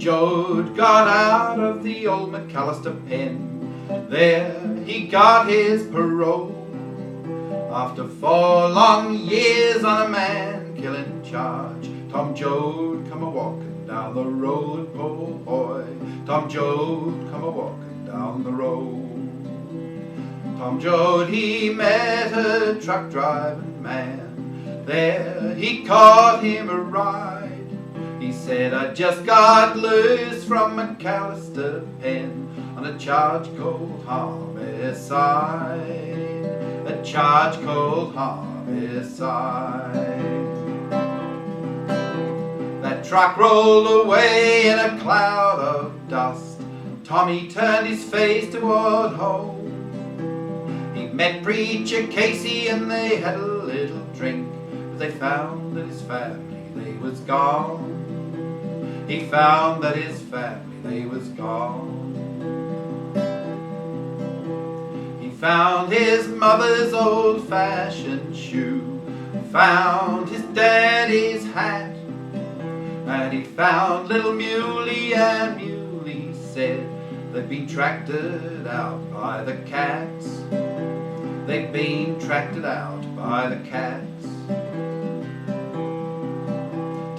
Joad got out of the old McAlester Pen. There he got his parole. After 4 long years on a man-killing charge, Tom Joad come a-walking down the road, poor boy. Tom Joad come a-walking down the road. Tom Joad, he met a truck driving man. There he caught him a ride. He said, I just got loose from McAlester Pen on a charge called homicide. A charge called homicide. That truck rolled away in a cloud of dust. Tommy turned his face toward home. He met Preacher Casey and they had a little drink, but they found that his family, they was gone. He found that his family, they was gone. He found his mother's old-fashioned shoe, found his daddy's hat, and he found little Muley, and Muley said they'd been tracted out by the cats. They'd been tracted out by the cats.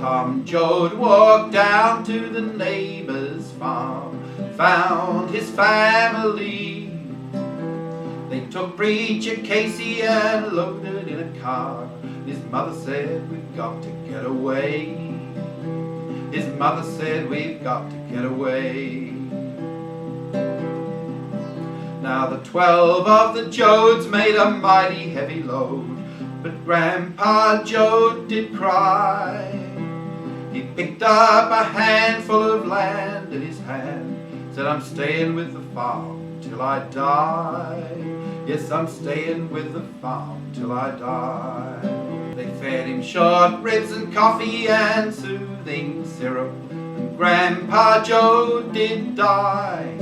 Tom Joad walked down to the neighbour's farm, found his family. They took Preacher Casey and loaded in a car. His mother said, we've got to get away. His mother said, we've got to get away. Now the 12 of the Joads made a mighty heavy load, but Grandpa Joad did cry. He picked up a handful of land in his hand, said, I'm staying with the farm till I die. Yes, I'm staying with the farm till I die. They fed him short ribs and coffee and soothing syrup, and Grandpa Joad did die.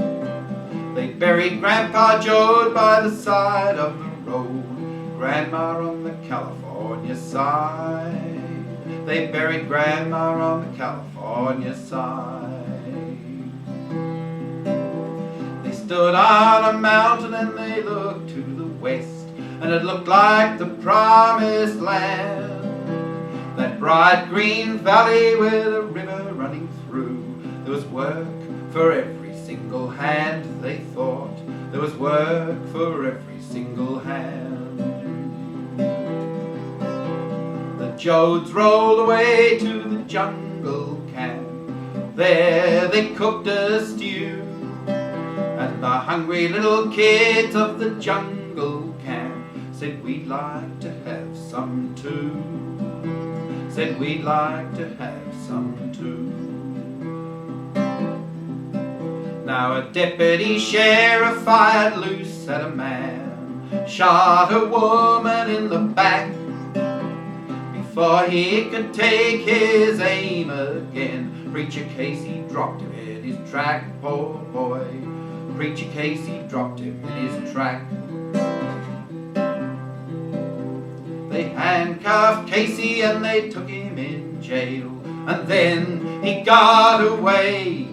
They buried Grandpa Joad by the side of the road, Grandma on the California side. They buried Grandma on the California side. They stood on a mountain and they looked to the west, and it looked like the promised land. That bright green valley with a river running through. There was work for every single hand, they thought. There was work for every single hand. The Joads rolled away to the jungle camp. There they cooked a stew, and the hungry little kids of the jungle camp said, we'd like to have some too. Said, we'd like to have some too. Now a deputy sheriff fired loose at a man, shot a woman in the back. Before he could take his aim again, Preacher Casey dropped him in his track, poor boy. Preacher Casey dropped him in his track. They handcuffed Casey and they took him in jail, and then he got away.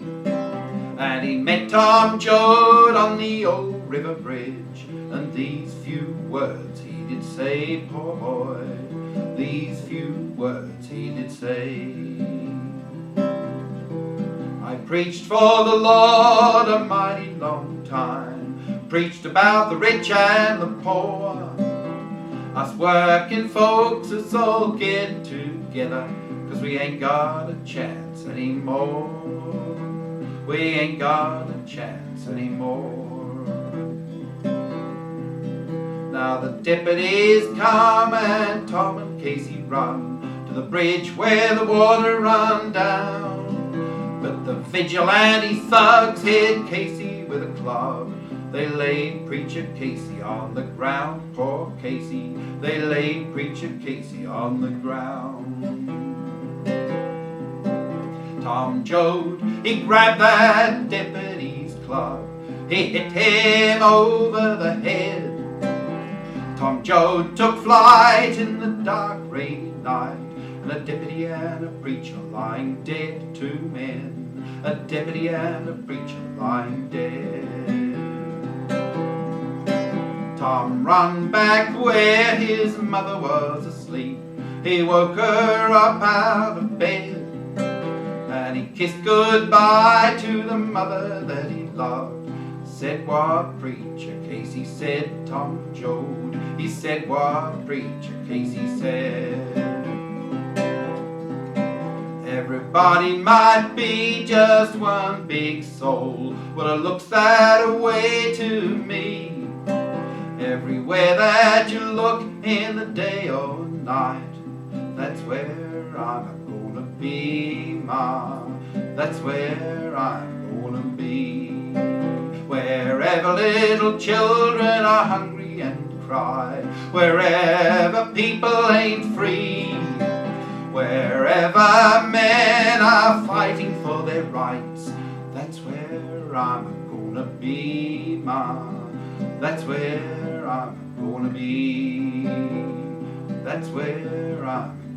And he met Tom Joad on the old river bridge, and these few words he did say, poor boy. These few words he did say. I preached for the Lord a mighty long time, preached about the rich and the poor. Us working folks, let's all get together, 'cause we ain't got a chance anymore. We ain't got a chance anymore. Now the deputies come and Tom and Casey run to the bridge where the water run down. But the vigilante thugs hit Casey with a club. They laid Preacher Casey on the ground, poor Casey. They laid Preacher Casey on the ground. Tom Joad, he grabbed that deputy's club. He hit him over the head. Tom Joad took flight in the dark rainy night, and a deputy and a preacher lying dead, 2 men a deputy and a preacher lying dead. Tom run back where his mother was asleep. He woke her up out of bed, and he kissed goodbye to the mother that he loved. Said, "What preacher Casey said, Tom Joad." He said, "What preacher Casey said." Everybody might be just one big soul. Well, it looks that way to me. Everywhere that you look, in the day or night, that's where I'm gonna be, Ma. That's where I'm gonna be. Wherever little children are hungry and cry, wherever people ain't free, wherever men are fighting for their rights, that's where I'm gonna be, Ma. That's where I'm gonna be. That's where I'm